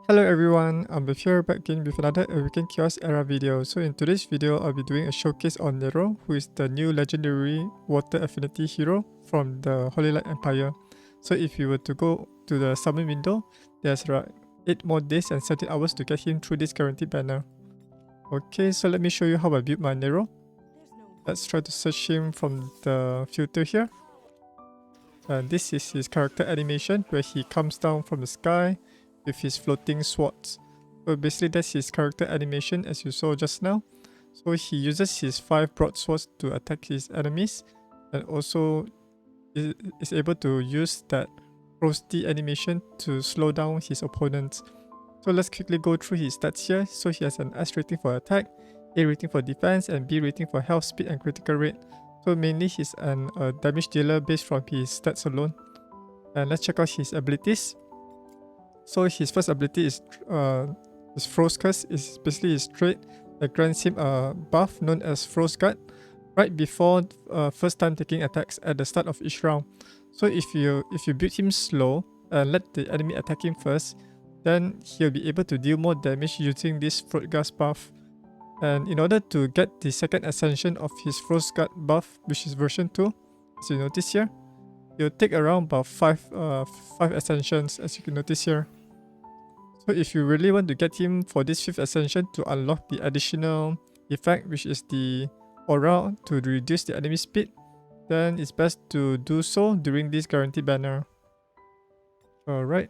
Hello everyone, I'm here back again with another Awaken Chaos Era video. So in today's video, I'll be doing a showcase on Nero, who is the new legendary water affinity hero from the Holy Light Empire. So if you were to go to the summon window, there's 8 more days and 17 hours to get him through this guaranteed banner. Okay, so let me show you how I built my Nero. Let's try to search him from the filter here. And this is his character animation where he comes down from the sky with his floating swords. So basically that's his character animation as you saw just now. So he uses his 5 broadswords to attack his enemies and also is able to use that frosty animation to slow down his opponents. So let's quickly go through his stats here. So he has an S rating for attack, A rating for defense, and B rating for health, speed, and critical rate. So mainly he's a damage dealer based from his stats alone. And let's check out his abilities. So his first ability is Frost Curse. Is basically his trait that grants him a buff known as Frost Guard right before first time taking attacks at the start of each round. So if you build him slow and let the enemy attack him first, then he'll be able to deal more damage using this Frost Guard buff. And in order to get the second ascension of his Frost Guard buff, which is version 2, as you notice here, it'll take around about 5 ascensions, as you can notice here. So if you really want to get him for this 5th ascension to unlock the additional effect, which is the aura to reduce the enemy speed, then it's best to do so during this guaranteed banner. Alright.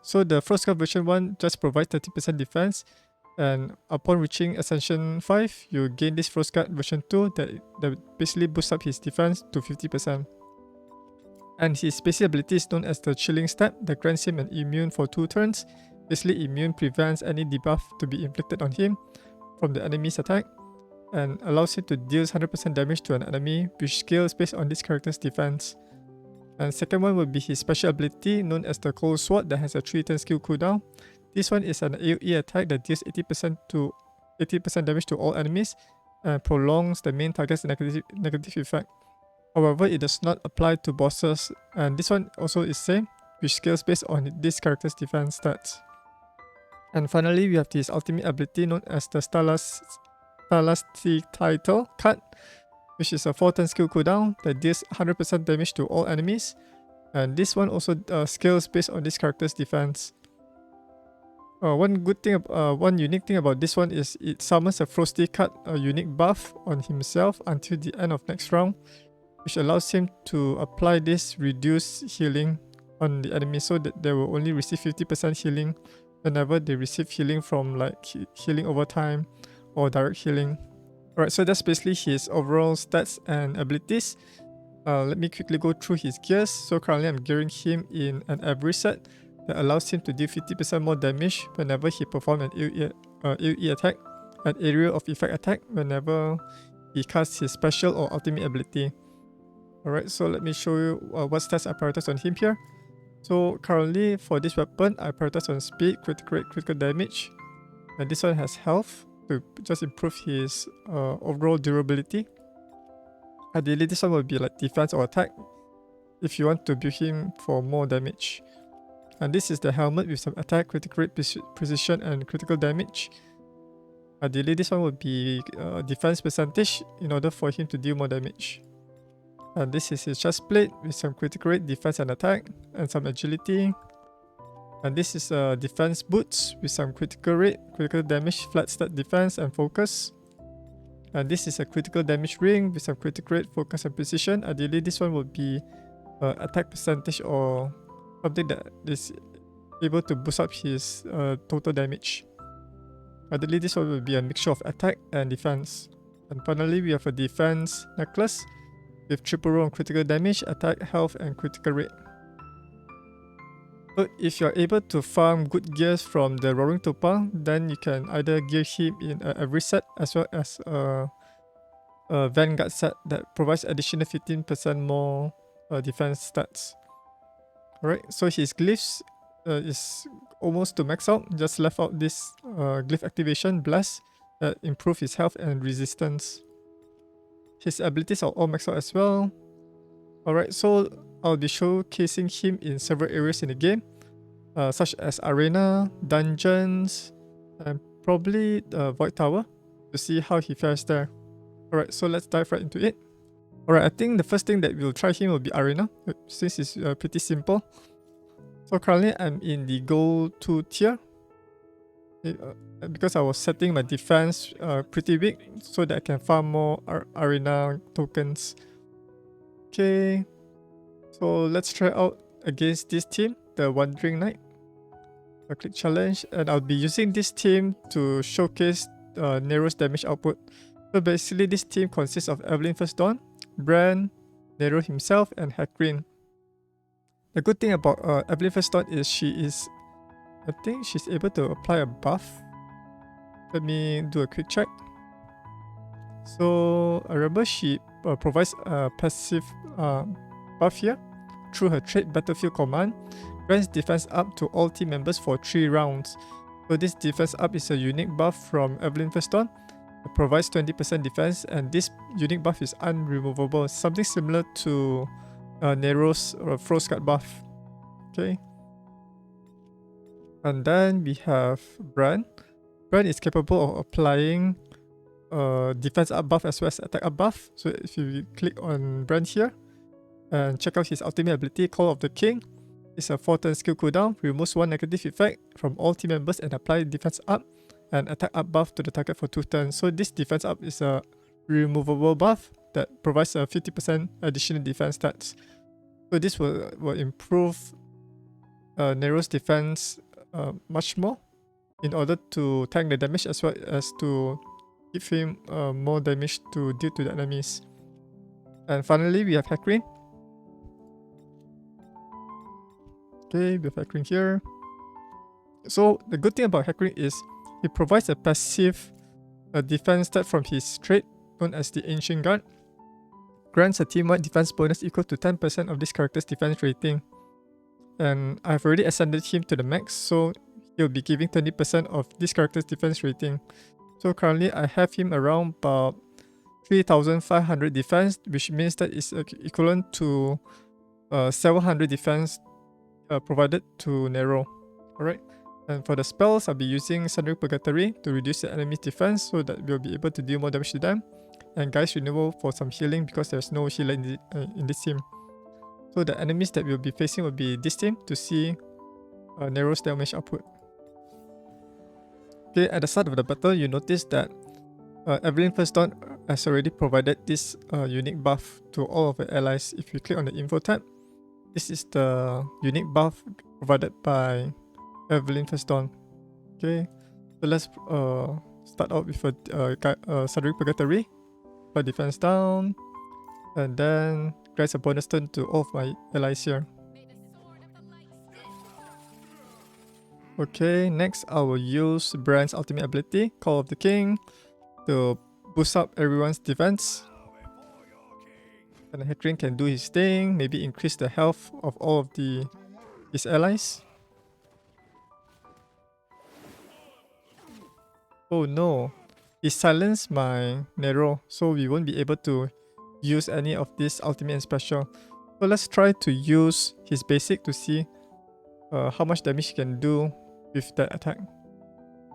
So the Frost Guard version 1 just provides 30% defense, and upon reaching Ascension 5, you gain this Frost Guard version 2 that basically boosts up his defense to 50%. And his special ability is known as the Chilling Step that grants him an immune for 2 turns. Basically, immune prevents any debuff to be inflicted on him from the enemy's attack and allows him to deal 100% damage to an enemy, which scales based on this character's defense. And second one would be his special ability known as the Cold Sword that has a 3-turn skill cooldown. This one is an AoE attack that deals 80% damage to all enemies and prolongs the main target's negative effect. However, it does not apply to bosses, and this one also is same, which scales based on this character's defense stats. And finally, we have this ultimate ability known as the Title Cut, which is a 4-turn skill cooldown that deals 100% damage to all enemies. And this one also scales based on this character's defense. One unique thing about this one is it summons a Frosty Cut, a unique buff on himself until the end of next round, which allows him to apply this reduced healing on the enemy so that they will only receive 50% healing whenever they receive healing from like healing over time or direct healing. Alright, so that's basically his overall stats and abilities. Let me quickly go through his gears. So currently I'm gearing him in an average set that allows him to deal 50% more damage whenever he performs an AoE attack, and area of effect attack whenever he casts his special or ultimate ability. Alright, so let me show you what stats I prioritize on him here. So currently for this weapon, I prioritize on speed, critical rate, critical damage. And this one has health to just improve his overall durability. Ideally, this one will be like defense or attack if you want to build him for more damage. And this is the helmet with some attack, critical rate, precision, and critical damage. Ideally, this one will be defense percentage in order for him to deal more damage. And this is his chest plate with some critical rate, defense and attack, and some agility. And this is defense boots with some critical rate, critical damage, flat stat defense, and focus. And this is a critical damage ring with some critical rate, focus, and precision. Ideally, this one will be attack percentage or something that is able to boost up his total damage. Ideally, this one will be a mixture of attack and defense. And finally, we have a defense necklace with triple roll on critical damage, attack, health, and critical rate. So if you're able to farm good gears from the Roaring Topa, then you can either gear him in every set as well as a Vanguard set that provides additional 15% more defense stats. Alright, so his glyphs is almost to max out, just left out this glyph activation, Blast, that improve his health and resistance. His abilities are all maxed out as well. Alright, so I'll be showcasing him in several areas in the game. such as arena, dungeons, and probably the Void Tower to see how he fares there. Alright, so let's dive right into it. Alright, I think the first thing that we'll try him will be arena, since it's pretty simple. So currently I'm in the gold 2 tier. Because I was setting my defense pretty weak so that I can farm more arena tokens. Okay, so let's try out against this team, the Wandering Knight. A click challenge, and I'll be using this team to showcase Nero's damage output. So basically this team consists of Evelyn First Dawn, Bran, Nero himself, and Hakrin. The good thing about Evelyn First Dawn is I think she's able to apply a buff. Let me do a quick check. So I remember she provides a passive buff here through her trait Battlefield Command. Grants defense up to all team members for 3 rounds. So this defense up is a unique buff from Evelyn First Dawn. It provides 20% defense, and this unique buff is unremovable, something similar to Nero's Frostguard buff. Okay. And then we have Bran. Bran is capable of applying defense up buff as well as attack up buff. So if you click on Bran here and check out his ultimate ability, Call of the King, it's a 4-turn skill cooldown, removes 1 negative effect from all team members and apply defense up and attack up buff to the target for 2 turns. So this defense up is a removable buff that provides a 50% additional defense stats. So this will improve Nero's defense much more in order to tank the damage as well as to give him more damage to deal to the enemies. And finally we have Hakrin. Okay, we have Hakrin here. So the good thing about Hakrin is he provides a passive defense stat from his trait known as the Ancient Guard. Grants a team-wide defense bonus equal to 10% of this character's defense rating. And I've already ascended him to the max, so he'll be giving 20% of this character's defense rating. So currently I have him around about 3,500 defense, which means that is equivalent to 700 defense provided to Nero. Alright, and for the spells, I'll be using Sundering Purgatory to reduce the enemy's defense so that we'll be able to deal more damage to them. And Guy's Renewal for some healing because there's no healer in this team. So the enemies that we'll be facing will be this team to see Nero's damage output. Okay, at the start of the battle, you notice that Evelyn First Dawn has already provided this unique buff to all of the allies. If you click on the info tab, this is the unique buff provided by Evelyn First Dawn. Okay, so let's start out with a Sundering Purgatory. Put defense down, and then grants a bonus turn to all of my allies here. Okay, next I will use Bran's ultimate ability, Call of the King, to boost up everyone's defense. And Hakrin can do his thing, maybe increase the health of all of his allies. Oh no, he silenced my Nero, so we won't be able to use any of this ultimate and special. So let's try to use his basic to see how much damage he can do with that attack.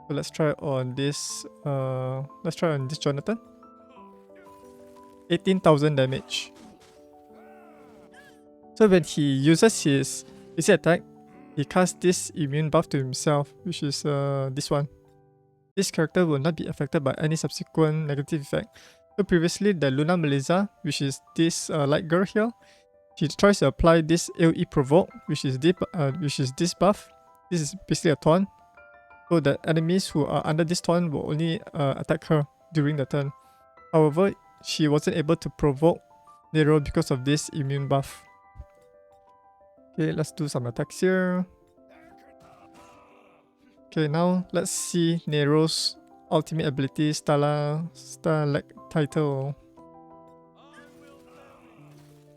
So let's try on this. Jonathan. 18,000 damage. So when he uses his attack, he casts this immune buff to himself, which is this one. This character will not be affected by any subsequent negative effect. So previously, the Lunar Melizza, which is this light girl here, she tries to apply this AoE provoke, which is this buff. This is basically a taunt. So the enemies who are under this taunt will only attack her during the turn. However, she wasn't able to provoke Nero because of this immune buff. Okay, let's do some attacks here. Okay, now let's see Nero's ultimate ability, Stalactitle.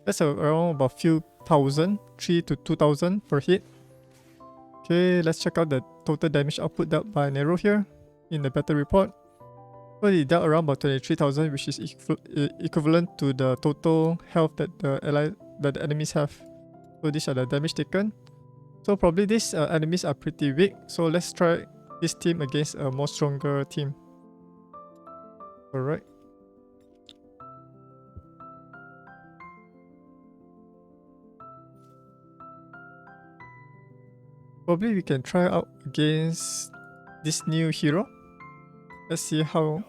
That's around about few thousand, 3 to 2,000 per hit. Okay, let's check out the total damage output dealt by Nero here in the battle report. So he dealt around about 23,000, which is equivalent to the total health that the enemies have. So these are the damage taken. So probably these enemies are pretty weak. So let's try this team against a more stronger team. Alright. Probably we can try out against this new hero. Let's see how...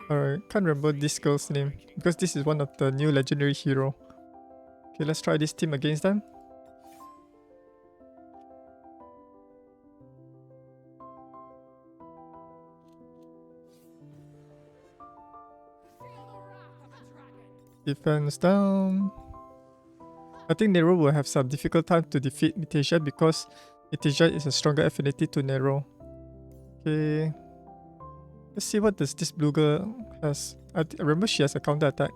Can't remember this girl's name because this is one of the new legendary hero. Okay, let's try this team against them. Defense down. I think Nero will have some difficult time to defeat Mytheasia because Mytheasia is a stronger affinity to Nero. Okay. Let's see what does this blue girl has. I remember she has a counter attack.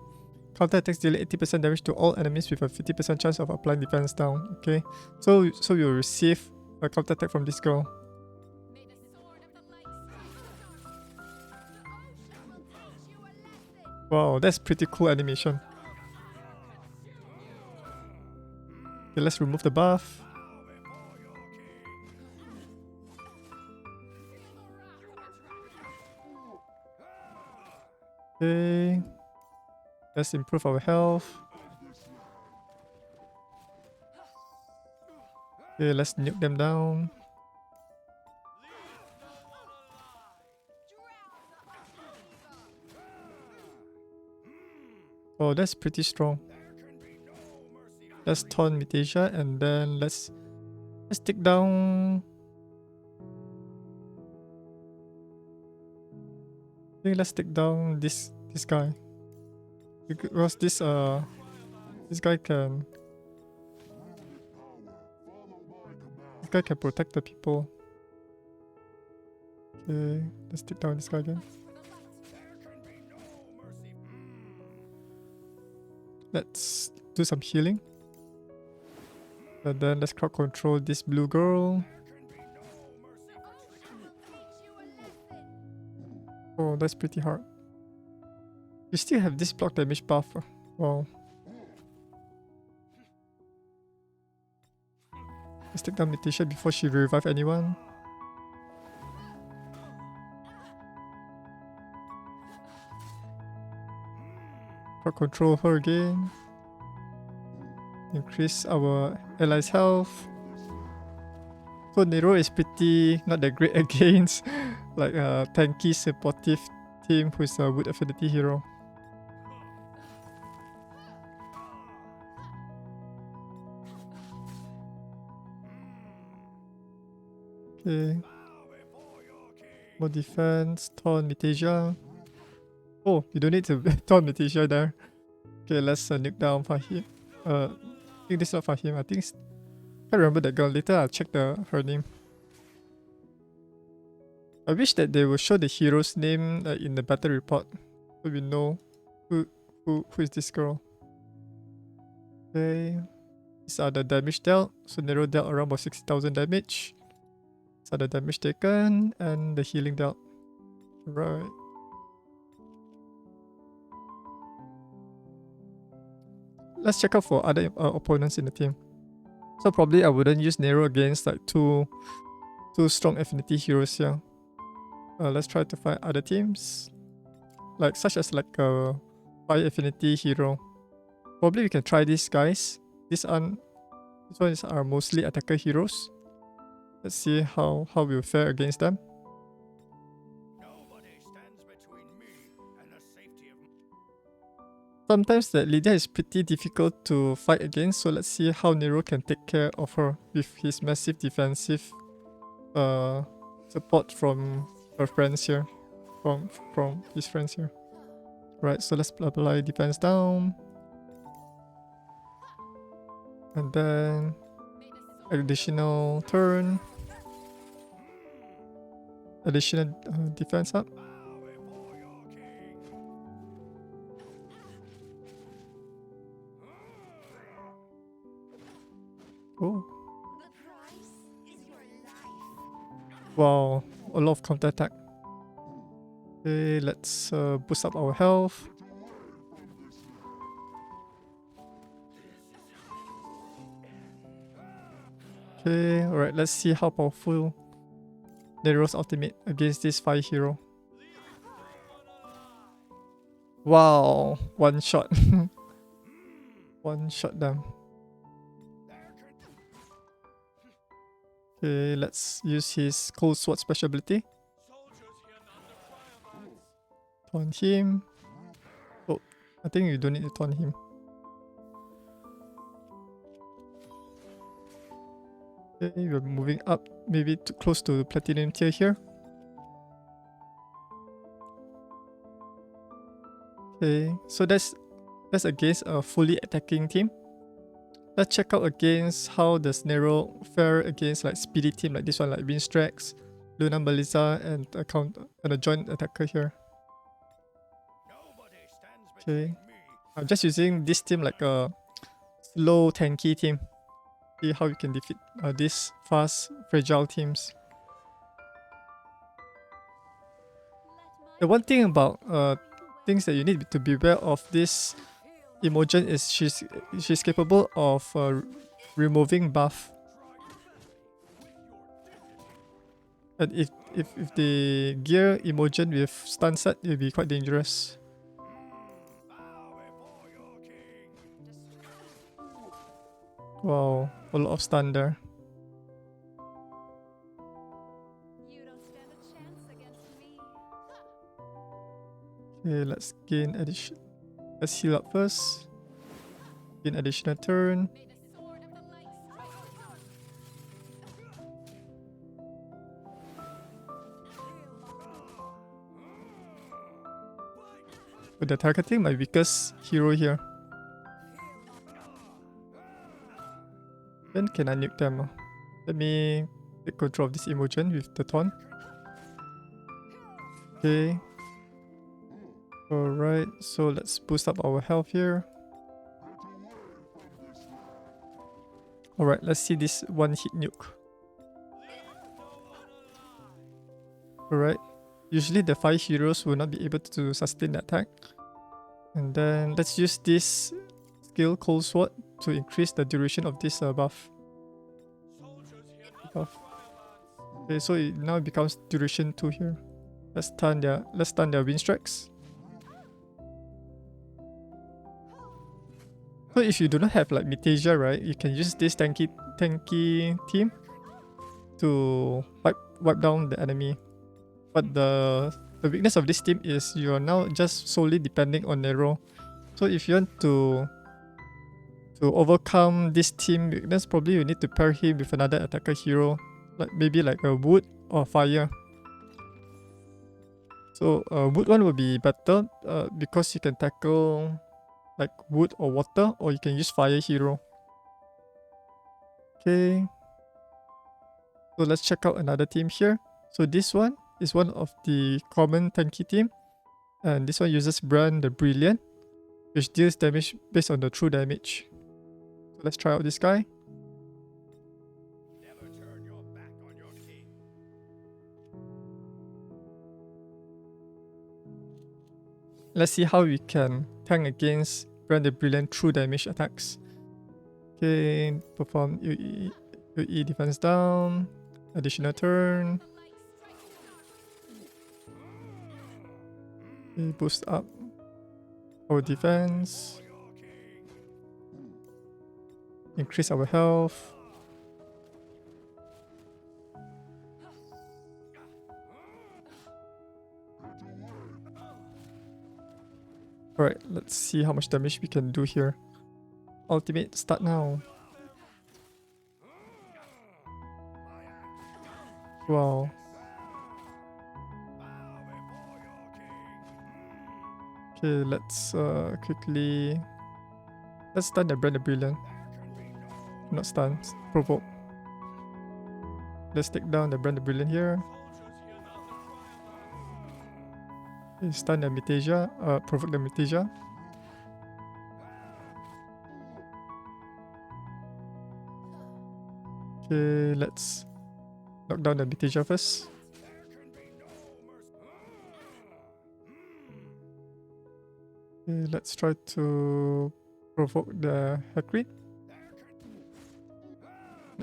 Counter attacks deal 80% damage to all enemies with a 50% chance of applying defense down. Okay. So you'll receive a counter attack from this girl. Wow, that's pretty cool animation. Okay, let's remove the buff. Okay. Let's improve our health. Okay, let's nuke them down. Oh, that's pretty strong. Let's taunt Mytheasia and then let's take down... I think let's take down this guy. Because this guy can... This guy can protect the people. Okay, let's take down this guy again. Let's do some healing. And then let's crowd control this blue girl. Oh, that's pretty hard. You still have this block damage buff. Wow. Let's take down Mytheasia before she revives anyone. Crowd control her again. Increase our allies' health. So Nero is pretty not that great against like a tanky supportive team who is a wood affinity hero. Okay. More defense, taunt Mytheasia. Oh, you don't need to taunt Mytheasia there. Okay, let's nuke down Hayim. I think this is not Hayim. I think it's... I can't remember that girl. Later I'll check her name. I wish that they will show the hero's name in the battle report, so we know who is this girl. Okay, these are the damage dealt. So Nero dealt around about 60,000 damage. These are the damage taken and the healing dealt. Right. Let's check out for other opponents in the team. So probably I wouldn't use Nero against like two strong affinity heroes here. Let's try to find other teams, like such as like a fire affinity hero. Probably we can try these guys. These ones are mostly attacker heroes. Let's see how we'll fare against them. Sometimes the Lydia is pretty difficult to fight against, so let's see how Nero can take care of her with his massive defensive support from her friends here. From his friends here. Right, so let's apply defense down. And then additional turn. Additional defense up. Oh. Wow, a lot of counter attack. Okay, let's boost up our health. Okay, alright, let's see how powerful Nero's ultimate against this fire hero. Wow, one shot. One shot down. Okay, let's use his cold sword special ability. Taunt him. Oh, I think you don't need to taunt him. Okay, we're moving up, maybe too close to the platinum tier here. Okay, so that's against a fully attacking team. Let's check out against how does Nero fare against like speedy team like this one, like Windstrex, Lunar, Melizza, and a joint attacker here. Okay, I'm just using this team like a slow tanky team. See how you can defeat these fast fragile teams. The one thing about things that you need to be aware of this Imogen is she's capable of removing buff. And if they gear Imogen with stun set, it will be quite dangerous. Wow, a lot of stun there. Okay, let's gain addition. Let's heal up first. Gain additional turn. But they're targeting my weakest hero here. Then can I nuke them? Let me take control of this Imogen with the taunt. Okay. Alright, so let's boost up our health here. Alright, let's see this one hit nuke. Alright, usually the 5 heroes will not be able to sustain the attack. And then let's use this skill Cold Sword to increase the duration of this buff. Okay, so it now becomes duration 2 here. Let's stun their Windstrex. So if you do not have like Mytheasia, right, you can use this tanky team to wipe down the enemy. But the weakness of this team is you are now just solely depending on Nero. So if you want to overcome this team weakness, probably you need to pair him with another attacker hero, like maybe like a wood or fire. So wood one will be better because you can tackle like wood or water, or you can use fire hero. Okay. So let's check out another team here. So this one is one of the common tanky team. And this one uses Brand the Brilliant, which deals damage based on the true damage. So let's try out this guy. Let's see how we can tank against Brand the Brilliant true damage attacks. Okay, perform UE defense down, additional turn. Okay, boost up our defense. Increase our health. Alright, let's see how much damage we can do here. Ultimate, start now. Wow. Okay, let's quickly... Let's stun the Brand the Brilliant. Not stun, provoke. Let's take down the Brand the Brilliant here. Okay, stun the Mytheasia, provoke the Mytheasia. Okay, let's knock down the Mytheasia first. Okay, let's try to provoke the Hakrin.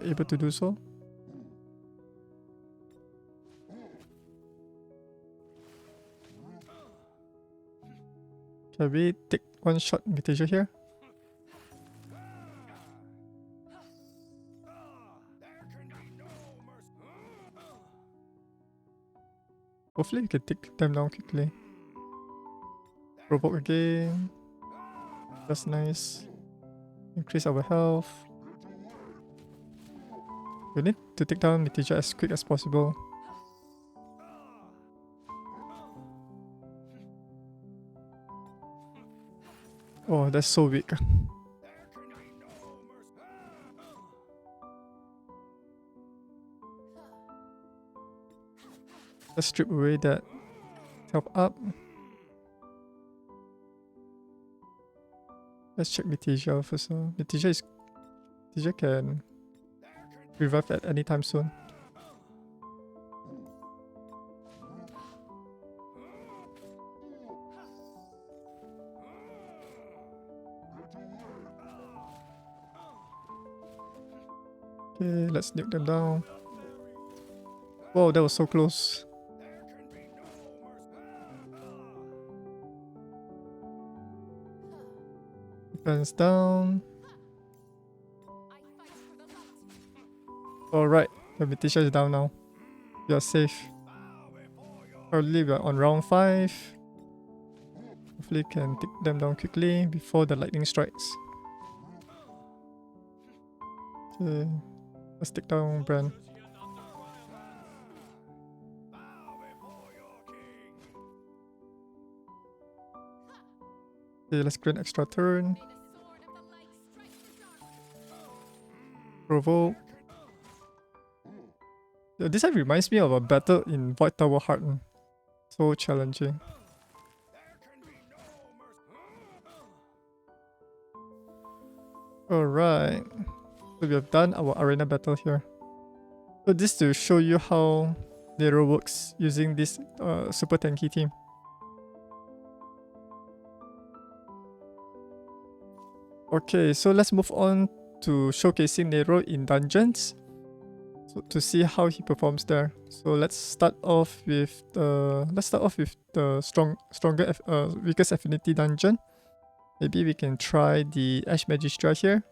able to do so. Can we take one shot Mytheasia here? Hopefully we can take them down quickly. Provoke again. That's nice. Increase our health. We need to take down Mytheasia as quick as possible. Oh, that's so weak. Let's strip away that health up. Let's check Mytheasia first. Mytheasia can revive at any time soon. Okay, let's nuke them down. Whoa, that was so close. Defense down. Alright, the Mytheasia is down now. We are safe. Currently we are on round 5. Hopefully can take them down quickly before the lightning strikes. Okay, let's take down Bran. Okay, let's grant extra turn. Provoke. Yeah, this one reminds me of a battle in Void Tower Heart. So challenging. Alright. So we have done our arena battle here. So this to show you how Nero works using this super tanky team. Okay, so let's move on to showcasing Nero in dungeons. So to see how he performs there. So let's start off with the weakest affinity dungeon. Maybe we can try the Ash Magisteria here.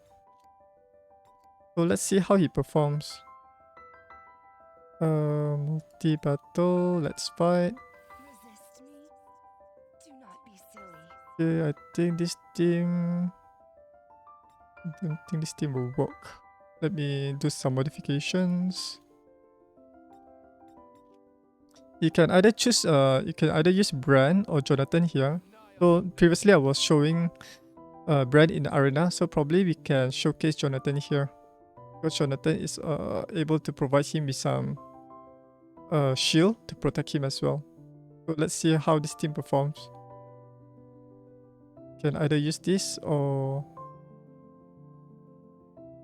So let's see how he performs. Multi-battle, let's fight. Okay, I think this team... I don't think this team will work. Let me do some modifications. You can either choose use Bran or Jonathan here. So previously I was showing Bran in the arena, so probably we can showcase Jonathan here. Because Jonathan is able to provide him with some shield to protect him as well. So let's see how this team performs. Can either use this or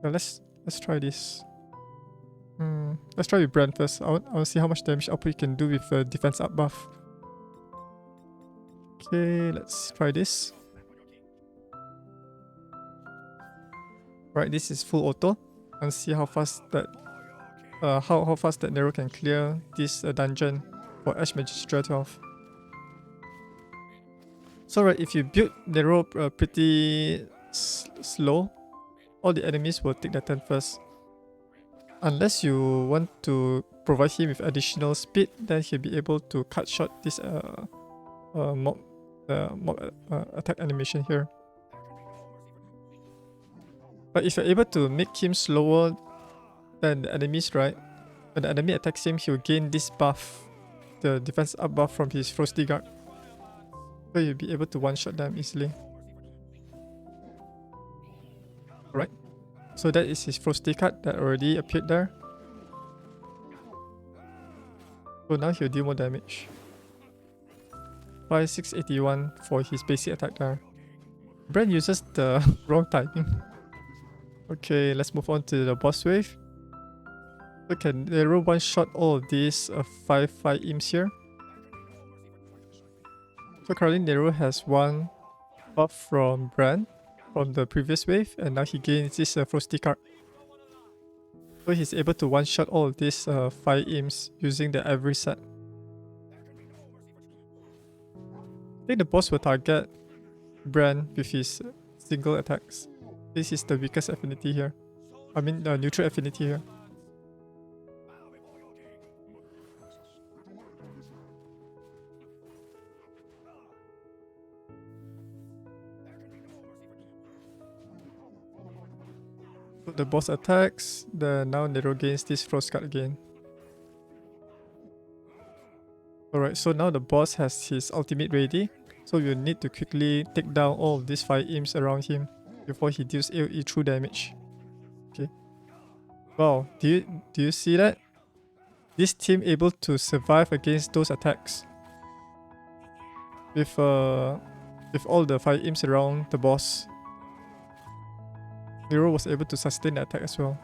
yeah, let's try this. Let's try with Bran first. I want to see how much damage output you can do with a defense up buff. Okay, let's try this. Right, this is full auto. And see how fast that how fast that Nero can clear this dungeon for Ash Magisteria 12. So right, if you build Nero pretty slow, all the enemies will take their turn first. Unless you want to provide him with additional speed, then he'll be able to cut short this mob attack animation here. But if you're able to make him slower than the enemies, right? When the enemy attacks him, he'll gain this buff, the defense up buff from his Frosty Guard. So you'll be able to one-shot them easily. Alright. So that is his Frosty card that already appeared there. So now he'll deal more damage. 5681 for his basic attack there. Bran uses the wrong timing. Okay, let's move on to the boss wave. So can Nero one-shot all of these 5 imps here? So currently Nero has one buff from Bran from the previous wave, and now he gains this Frosty card. So he's able to one-shot all of these 5 imps using the every set. I think the boss will target Bran with his single attacks. This is the weakest affinity here. I mean the neutral affinity here. So the boss attacks, now Nero gains this frost card again. Alright, so now the boss has his ultimate ready. So you need to quickly take down all of these 5 imps around him before he deals AoE true damage. Okay. Wow, do you see that? This team able to survive against those attacks. With all the 5 imps around the boss. Nero was able to sustain the attack as well.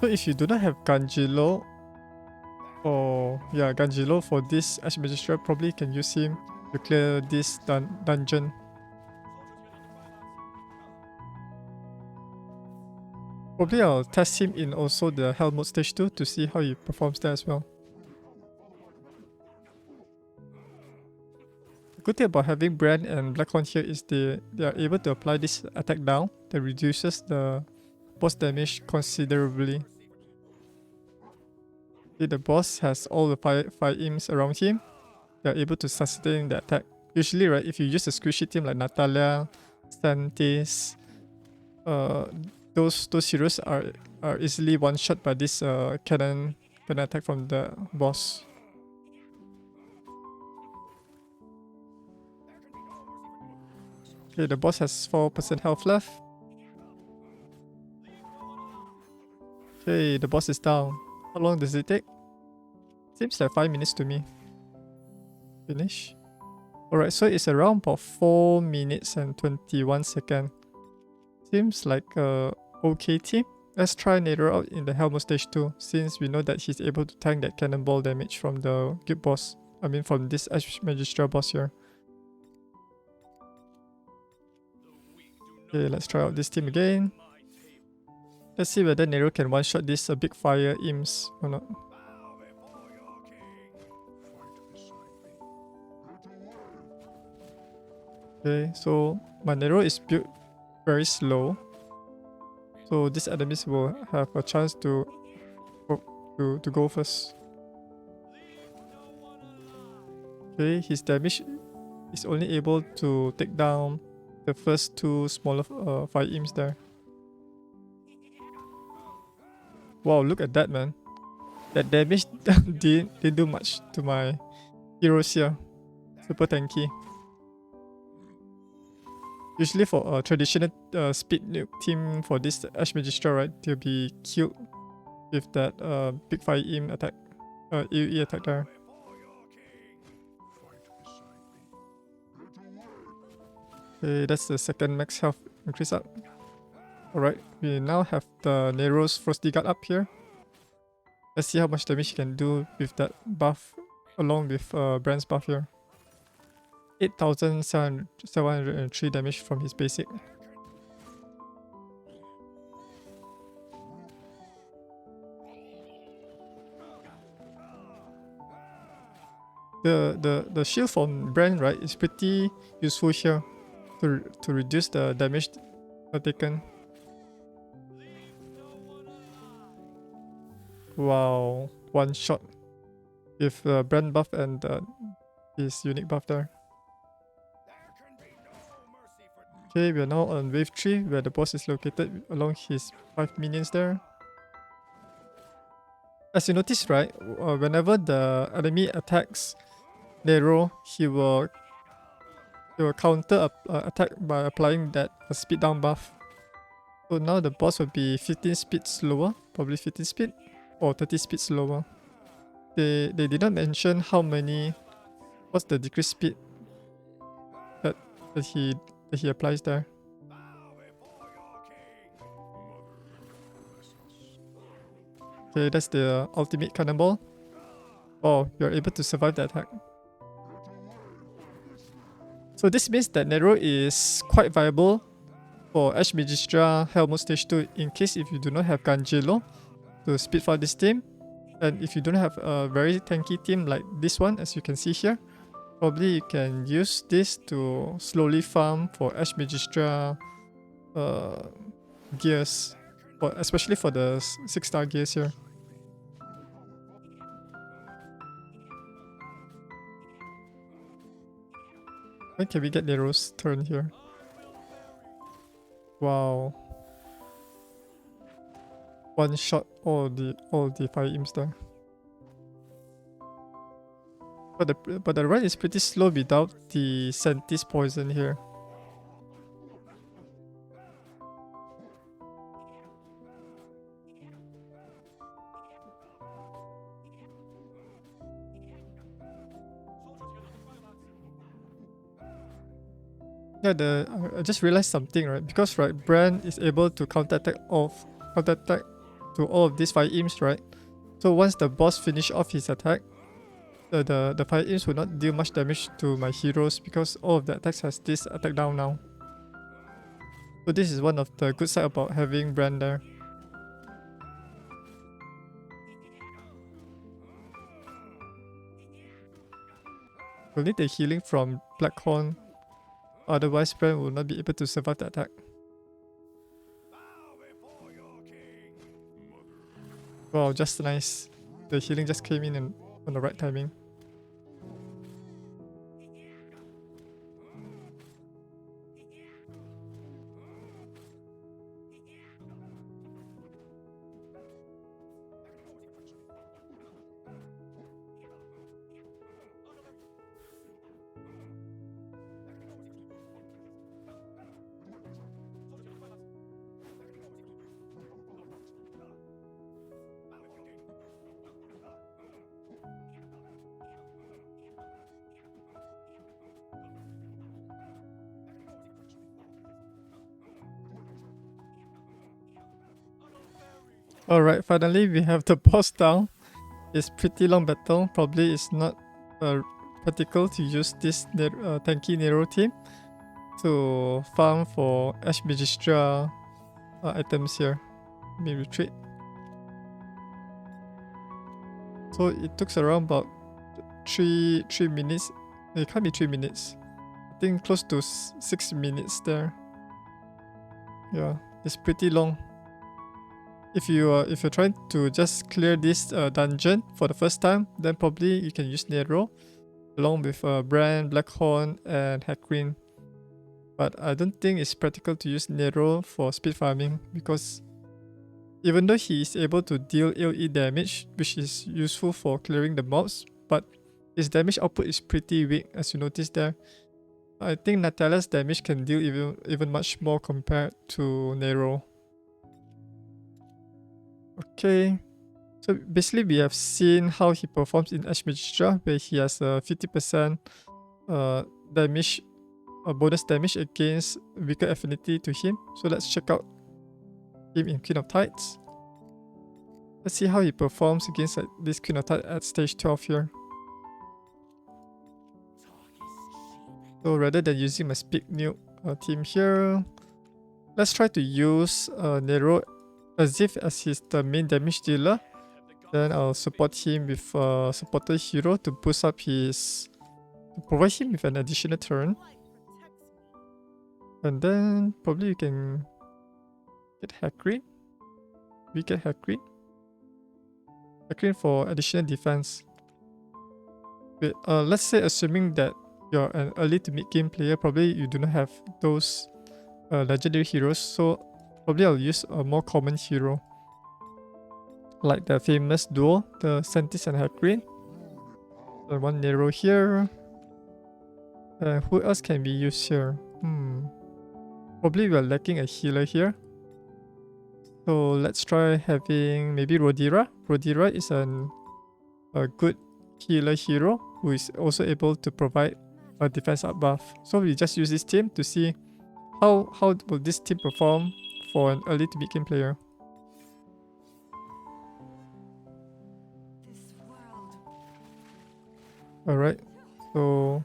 So if you do not have Ganjilo, Ganjilo for this Magisteria, probably can use him to clear this dungeon. Probably I'll test him in also the Hell mode stage 2 to see how he performs there as well. The good thing about having Bran and Blackhorn here is they are able to apply this attack down that reduces the boss damage considerably. Okay, the boss has all the 5 imps around him. They are able to sustain the attack. Usually, right, if you use a squishy team like Natalia, Santis, those heroes are easily one shot by this cannon attack from the boss. Okay, the boss has 4% health left. Okay, the boss is down. How long does it take? Seems like 5 minutes to me. Finish. Alright, so it's around about 4 minutes and 21 seconds. Seems like a okay team. Let's try Nero out in the Helmar stage 2, since we know that he's able to tank that cannonball damage from the guild boss. I mean from this Magisteria boss here. Okay, let's try out this team again. Let's see whether Nero can one-shot this big fire imps or not. Okay, so my Nero is built very slow. So these enemies will have a chance to go first. Okay, his damage is only able to take down the first 2 smaller 5 imps there. Wow, look at that, man. That damage didn't do much to my heroes here. Super tanky. Usually for a traditional speed nuke team for this Magisteria, right, they'll be killed with that big 5 imp attack, AoE attack there. Okay, that's the second max health increase up. Alright, we now have the Nero's Frosty Guard up here. Let's see how much damage he can do with that buff along with Bran's buff here. 8,703 damage from his basic. The shield from Bran, right, is pretty useful here to reduce the damage taken. Wow, one shot with Bran buff and his unique buff there. Okay, we are now on wave 3 where the boss is located along his 5 minions there. As you notice, right, whenever the enemy attacks Nero, he will counter attack by applying that speed down buff. So now the boss will be 15 speed slower, probably 15 speed or 30 speed slower. They did not mention what's the decreased speed that he applies there. Okay, that's the ultimate cannonball. Oh, you're able to survive the attack. So this means that Nero is quite viable for Ash Magisteria Helmar Stage 2 in case if you do not have Ganjelo to speedfire this team. And if you don't have a very tanky team like this one, as you can see here, probably you can use this to slowly farm for Ash Magisteria gears, especially for the 6-star gears here. When can we get Nero's turn here? Wow. One shot all the fire imps there. But the run is pretty slow without the Sentis poison here. Yeah, I just realized something, right? Because Bran is able to counterattack to all of these fire imps, right? So once the boss finish off his attack, the fire imps will not deal much damage to my heroes because all of the attacks has this attack down now. So this is one of the good side about having Bran there. We'll need the healing from Blackhorn. Otherwise, Bran will not be able to survive the attack. Wow, just nice. The healing just came in on the right timing. Alright, finally we have the boss down. It's pretty long battle. Probably it's not practical to use this tanky Nero team to farm for Ash Magisteria items here. Let me retreat. So it took around about 3 minutes. It can't be 3 minutes. I think close to 6 minutes there. Yeah, it's pretty long. If you're trying to just clear this dungeon for the first time, then probably you can use Nero along with Bran, Blackhorn, and Hakrin. But I don't think it's practical to use Nero for speed farming because even though he is able to deal AoE damage, which is useful for clearing the mobs, but his damage output is pretty weak, as you notice there. I think Natalia's damage can deal even much more compared to Nero. Okay, so basically we have seen how he performs in Ash Magisteria, where he has a 50% damage, bonus damage against weaker affinity to him. So let's check out him in Queen of Tides. Let's see how he performs against this Queen of Tides at stage 12 here. So rather than using my Speak New team here, let's try to use Nero as if he's the main damage dealer. Then I'll support him with a supporter hero to boost up to provide him with an additional turn. And then probably you can get Hakrin. We get Hakrin for additional defense. Wait, let's say assuming that you're an early to mid game player, probably you do not have those legendary heroes, so probably I'll use a more common hero like the famous duo, the Sentis and Hakrin. One Nero here. Who else can we use here? Probably we're lacking a healer here. So let's try having maybe Rodira. Rodira is a good healer hero who is also able to provide a defense up buff. So we just use this team to see how will this team perform for an early to mid game player. Alright, so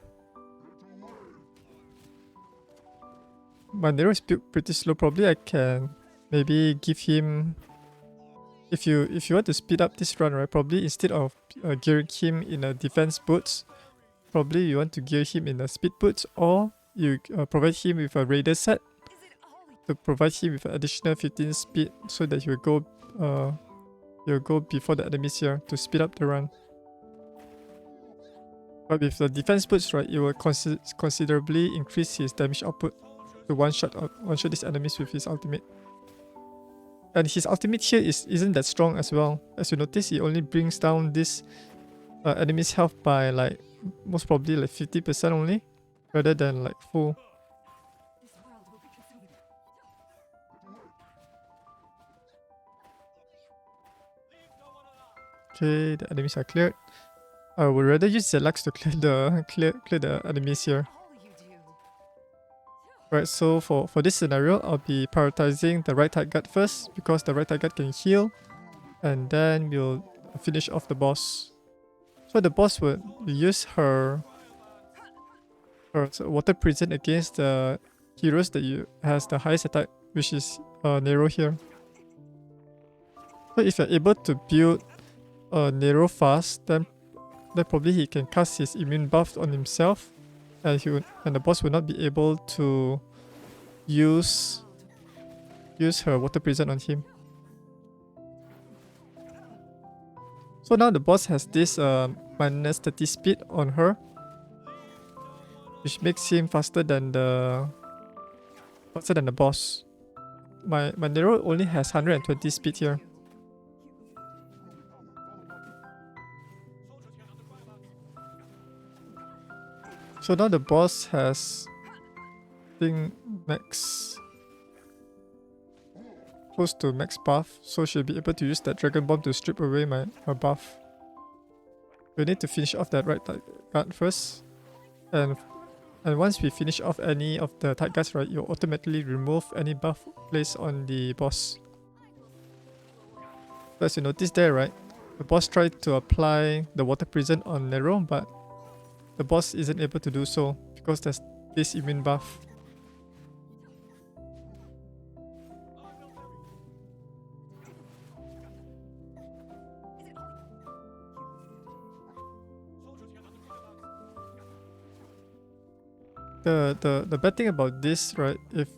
my Nero is built pretty slow. Probably I can maybe give him, if you want to speed up this run, right? Probably instead of gearing him in a defense boots, probably you want to gear him in a speed boots, or you provide him with a raider set to provide him with an additional 15 speed, so that he'll go before the enemies here to speed up the run. But with the defense boots, right, it will considerably increase his damage output to one shot these enemies with his ultimate. And his ultimate here isn't that strong as well. As you notice, it only brings down this enemy's health by like most probably like 50% only, rather than like full. Okay, the enemies are cleared. I would rather use Zelax to clear the enemies here. Right, so for this scenario, I'll be prioritizing the right side guard first, because the right side guard can heal, and then we'll finish off the boss. So the boss would use her water prison against the heroes that has the highest attack, which is Nero here. So if you're able to build Nero fast, then probably he can cast his immune buff on himself, and the boss will not be able to use her water prison on him. So now the boss has this minus 30 speed on her, which makes him faster than the boss. My Nero only has 120 speed here. So now the boss has, I think, close to max buff, so she'll be able to use that dragon bomb to strip away her buff. We need to finish off that right guard first, and once we finish off any of the tight guards, right, you'll automatically remove any buff placed on the boss. So as you notice there, right, the boss tried to apply the water prison on Nero, but the boss isn't able to do so because there's this immune buff. The bad thing about this, right, if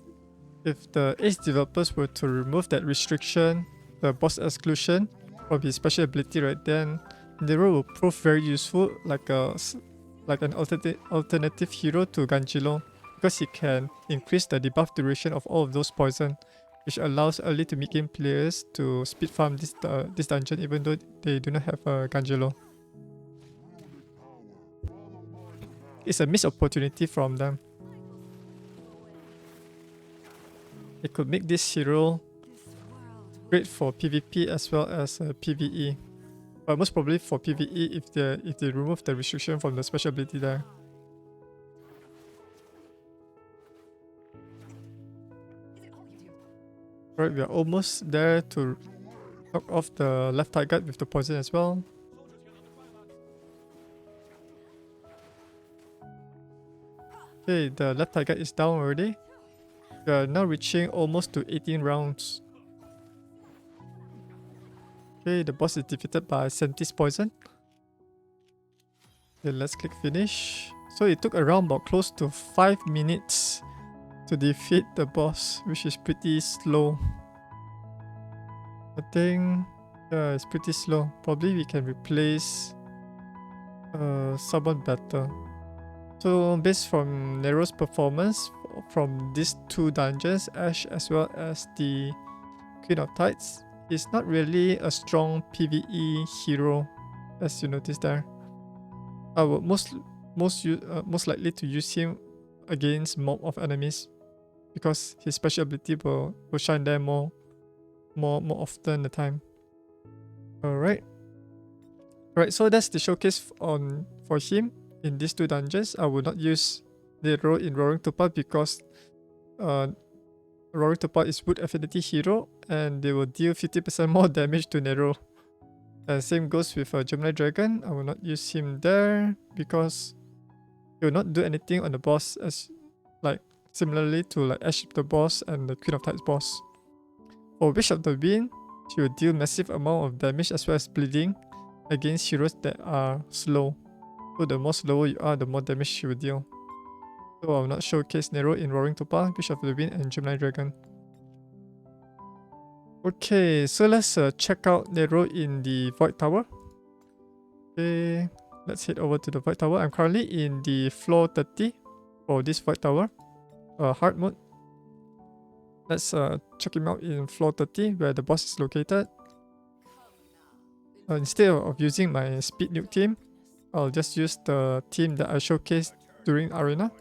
the Ace developers were to remove that restriction, the boss exclusion from his special ability, right, then Nero will prove very useful, like an alternative hero to Ganjilo, because he can increase the debuff duration of all of those poison, which allows early to mid-game players to speed farm this dungeon even though they do not have a Ganjilo. It's a missed opportunity from them. It could make this hero great for PvP as well as PvE. But most probably for PvE if they remove the restriction from the special ability there. Right, we are almost there to knock off the left side guard with the poison as well. Okay, the left side guard is down already. We are now reaching almost to 18 rounds. Okay, the boss is defeated by Senti's poison. Okay, let's click finish. So it took around about close to 5 minutes to defeat the boss, which is pretty slow. I think it's pretty slow. Probably we can replace someone better. So based from Nero's performance from these two dungeons, Ash as well as the Queen of Tides, he's not really a strong PvE hero, as you notice there. I would most likely to use him against mob of enemies, because his special ability will shine there more often the time. Alright, so that's the showcase for him in these two dungeons. I will not use Nero in Roaring Topaz because Roaring Topaz is wood affinity hero and they will deal 50% more damage to Nero. And same goes with Gemini Dragon. I will not use him there because he will not do anything on the boss, as like similarly to like Airship the boss and the Queen of Tides boss. For Wish of the Wind, she will deal massive amount of damage as well as bleeding against heroes that are slow. So the more slower you are, the more damage she will deal. So I will not showcase Nero in Roaring Topa, Wish of the Wind, and Gemini Dragon. Okay, so let's check out Nero in the Void Tower. Okay, let's head over to the Void Tower. I'm currently in the floor 30 for this Void Tower, hard mode. Let's check him out in floor 30 where the boss is located. Instead of using my speed nuke team, I'll just use the team that I showcased during Arena.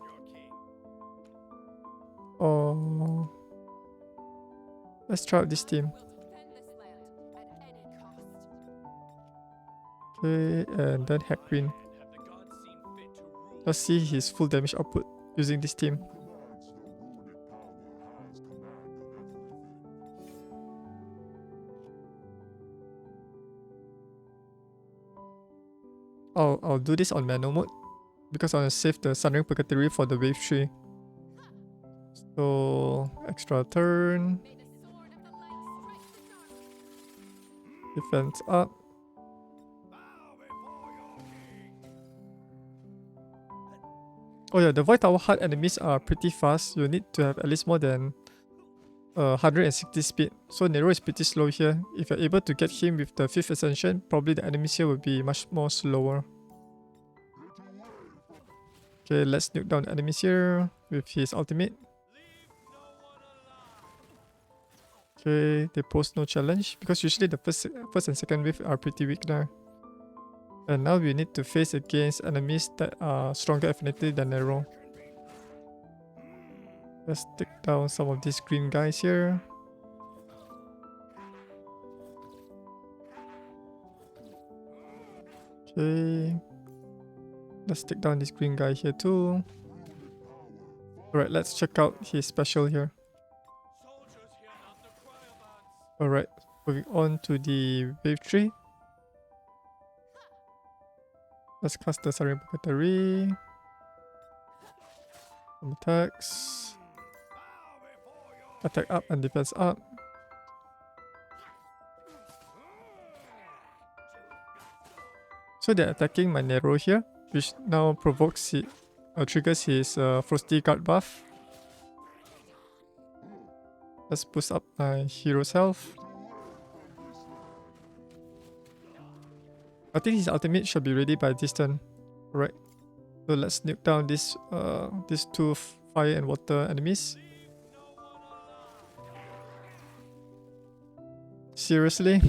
Let's try out this team. Okay, and then Hakrin. Let's see his full damage output using this team. I'll do this on manual mode because I want to save the Sundering Purgatory for the wave 3. So extra turn. Defense up. Oh yeah, the Void Tower hard enemies are pretty fast. You need to have at least more than 160 speed. So Nero is pretty slow here. If you're able to get him with the 5th ascension, probably the enemies here will be much more slower. Okay, let's nuke down the enemies here with his ultimate. Okay, they pose no challenge because usually the first and second wave are pretty weak now. And now we need to face against enemies that are stronger affinity than Nero. Let's take down some of these green guys here. Okay. Let's take down this green guy here too. Alright, let's check out his special here. Alright, moving on to the wave 3. Let's cast the Sundering Purgatory. Some attacks. Attack up and defense up. So they're attacking my Nero here, which now provokes it, triggers his Frosty Guard buff. Let's boost up my hero's health. I think his ultimate should be ready by this turn. Alright. So let's nuke down these two fire and water enemies. Seriously?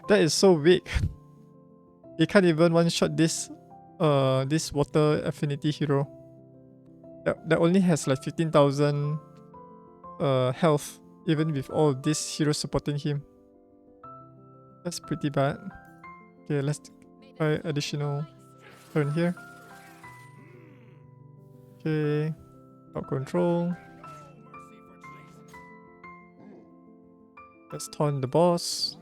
That is so weak. He can't even one-shot this water affinity hero. That only has like 15,000 health, even with all of these heroes supporting him. That's pretty bad. Okay, let's try additional turn here. Okay, out control. Let's taunt the boss.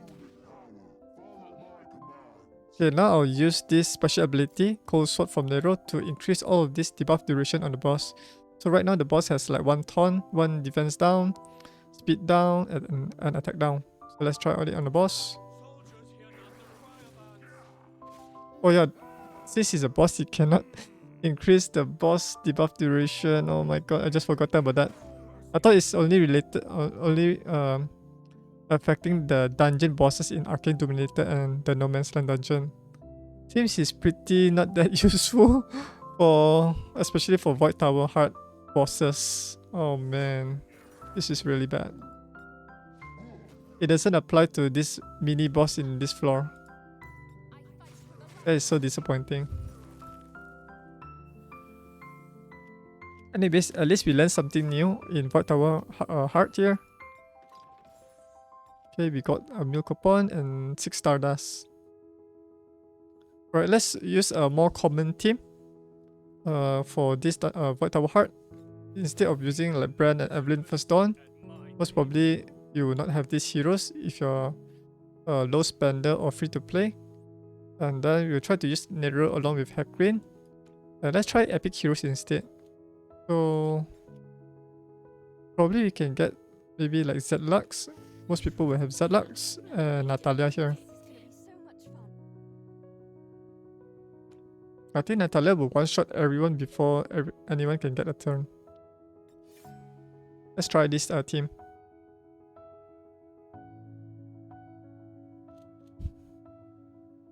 Okay, now I'll use this special ability, Cold Sword from Nero, to increase all of this debuff duration on the boss. So right now the boss has like 1 taunt, 1 defense down, speed down, and attack down. So let's try it on the boss. Oh yeah, since he's a boss, he cannot increase the boss debuff duration. Oh my god, I just forgot about that. I thought it's only related, affecting the dungeon bosses in Arcane Dominator and the No Man's Land dungeon. Seems he's pretty not that useful for, especially for Void Tower hard bosses. Oh man, this is really bad. It doesn't apply to this mini boss in this floor. That is so disappointing. Anyways, at least we learned something new in Void Tower Heart here. Okay, we got a meal coupon and 6 Stardust. Alright, let's use a more common team for this Void Tower Heart. Instead of using like Bran and Evelyn First Dawn, most probably you will not have these heroes if you're low spender or free to play. And then we'll try to use Nero along with Hakrin. Let's try Epic Heroes instead. So Probably we can get maybe like Zlux. Most people will have Zlux and Natalia here. I think Natalia will one-shot everyone before anyone can get a turn. Let's try this team.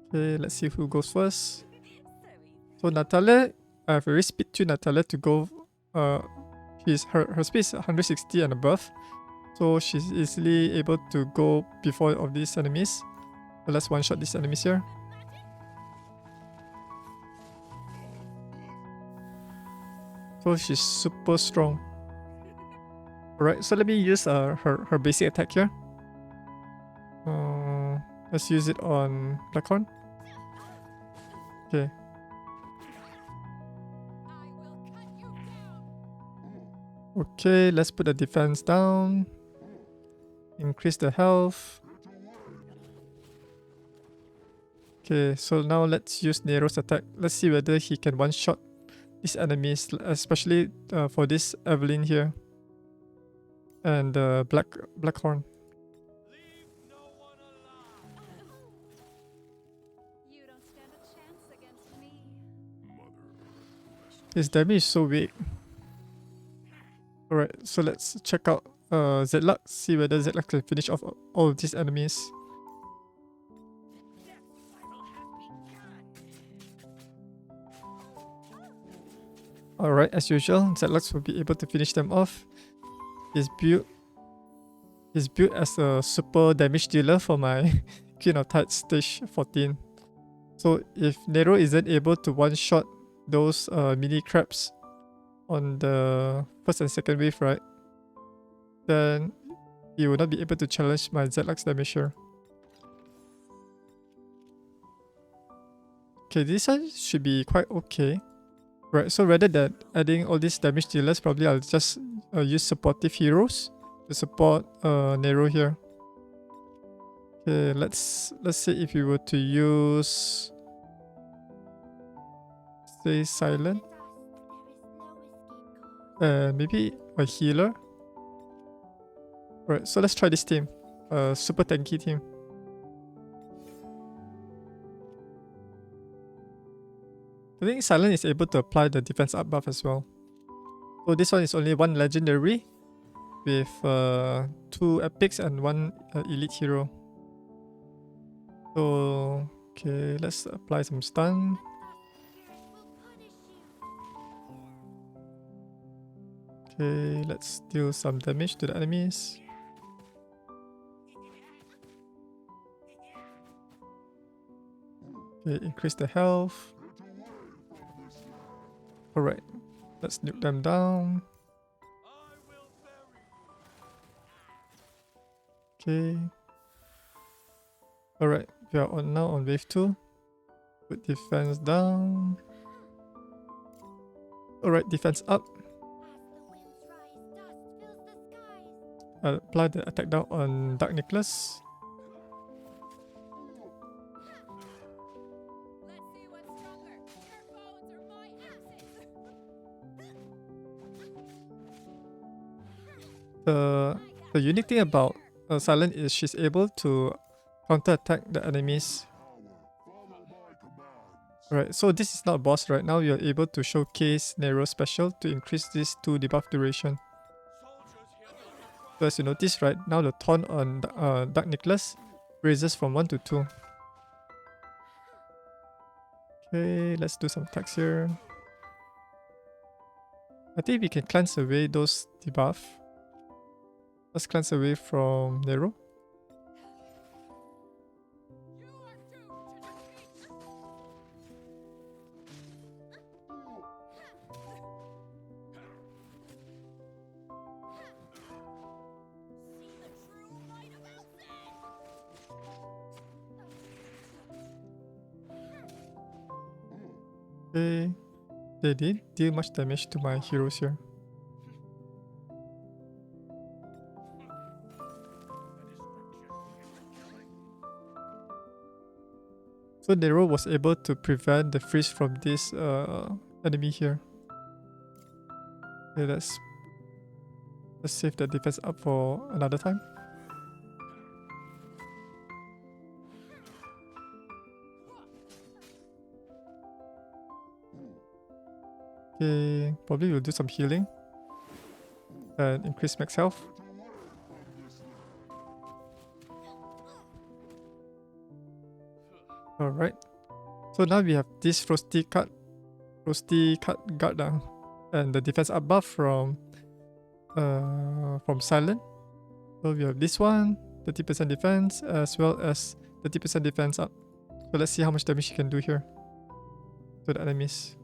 Okay, let's see who goes first. So Natalia, I have very speed to Natalia to go. Her speed is 160 and above, so she's easily able to go before of these enemies. So let's one-shot these enemies here. So she's super strong. Alright, so let me use her basic attack here. Let's use it on Blackhorn. Okay. Okay, let's put the defense down. Increase the health. Okay, so now let's use Nero's attack. Let's see whether he can one-shot these enemies, especially for this Evelyn here. And Blackhorn. His damage is so weak. Alright, so let's check out Zlux, see whether Zlux can finish off all of these enemies. Alright, as usual, Zlux will be able to finish them off. He's built as a super damage dealer for my Queen of Tides stage 14. So if Nero isn't able to one-shot those mini crabs on the first and second wave, right, then he will not be able to challenge my Zlux damage here. Okay, this one should be quite okay. Right, so rather than adding all these damage dealers, probably I'll just use supportive heroes to support Nero here. Okay, let's see if we were to use, say, Silent. Maybe a healer. Right, so let's try this team. Super tanky team. I think Silent is able to apply the defense up buff as well. So this one is only one legendary with 2 epics and 1 elite hero. So okay, let's apply some stun. Okay, let's deal some damage to the enemies. Okay, increase the health. Alright, let's nuke them down. Okay. Alright, we are now on wave 2. Put defense down. Alright, defense up. I'll apply the attack down on Dark Nicholas. The unique thing about Silent is she's able to counter-attack the enemies. Right, so this is not a boss right now. You're able to showcase Nero special to increase this 2 debuff duration. So as you notice right now, the taunt on Dark Nicholas raises from 1 to 2. Okay, let's do some attacks here. I think we can cleanse away those debuff. Let's cleanse away from Nero. Okay, they didn't deal much damage to my heroes here. So Nero was able to prevent the freeze from this enemy here. Okay, let's Let's save the defense up for another time. Okay, probably we'll do some healing and increase max health. Alright. So now we have this Frosty cut guard now. And the defense up buff from Silent. So we have this one, 30% defense, as well as 30% defense up. So let's see how much damage you can do here to the enemies.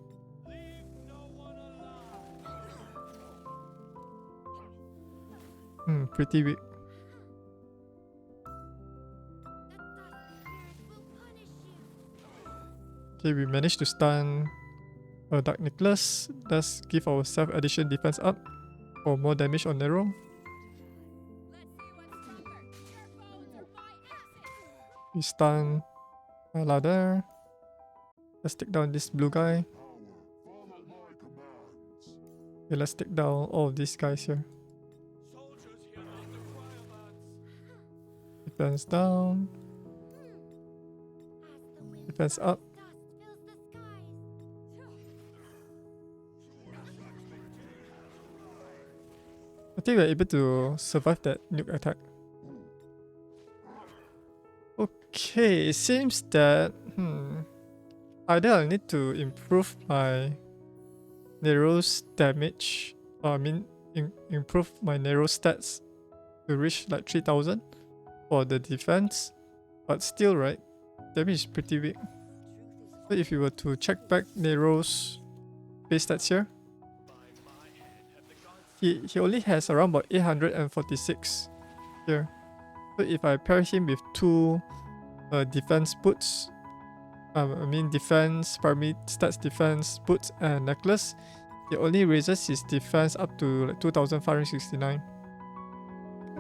Pretty weak. Okay, we managed to stun a Dark Necklace. Let's give ourselves additional defense up for more damage on Nero. We stun Ala there. Let's take down this blue guy. Okay, let's take down all of these guys here. Defense down. Defense up. I think we're able to survive that nuke attack. Okay, it seems that either I need to improve my Nero's damage, or I mean improve my Nero stats to reach like 3000 for the defense, but still, right, damage is pretty weak. So if you were to check back Nero's base stats here, he only has around about 846 here. So if I pair him with two defense boots, I mean defense, primary stats defense boots and necklace, it only raises his defense up to like 2569.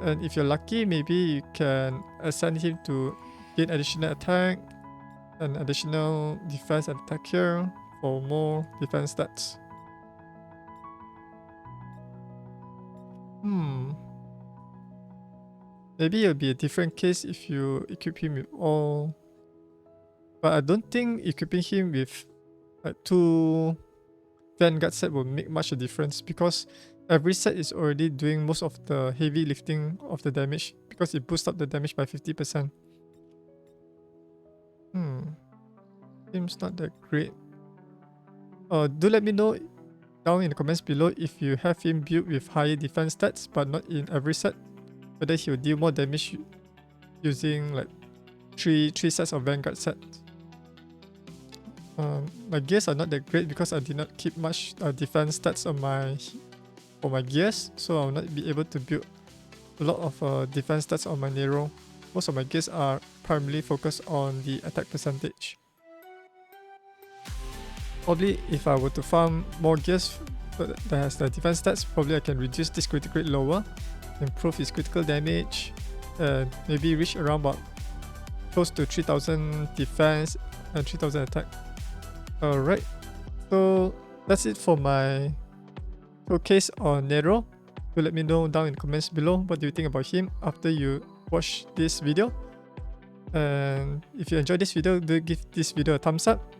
And if you're lucky, maybe you can assign him to gain additional attack and additional defense and attack here for more defense stats. Maybe it'll be a different case if you equip him with all, but I don't think equipping him with like 2 Vanguard set will make much a difference, because every set is already doing most of the heavy lifting of the damage, because it boosts up the damage by 50%. Seems not that great. Do let me know down in the comments below if you have him built with higher defense stats but not in every set, whether he will deal more damage using like 3 sets of Vanguard sets. My gears are not that great because I did not keep much defense stats on my gears, so I will not be able to build a lot of defense stats on my Nero. Most of my gears are primarily focused on the attack percentage. Probably if I were to farm more gears that has the defense stats, probably I can reduce this critical rate lower, improve his critical damage, and maybe reach around about close to 3000 defense and 3000 attack. Alright, so that's it for my showcase on Nero. So let me know down in the comments below what do you think about him after you watch this video. And if you enjoyed this video, do give this video a thumbs up.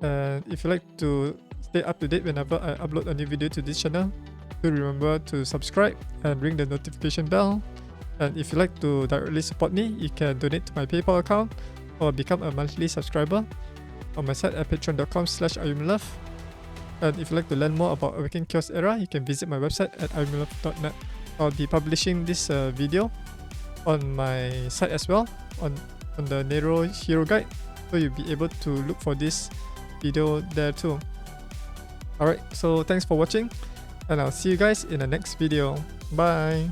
And if you like to stay up to date whenever I upload a new video to this channel, do remember to subscribe and ring the notification bell. And if you like to directly support me, you can donate to my PayPal account or become a monthly subscriber on my site at patreon.com/Ayumilove. And if you'd like to learn more about Awaken Chaos Era, you can visit my website at ayumilove.net. I'll be publishing this video on my site as well, on the Nero Hero Guide, so you'll be able to look for this video there too. Alright, so thanks for watching, and I'll see you guys in the next video. Bye!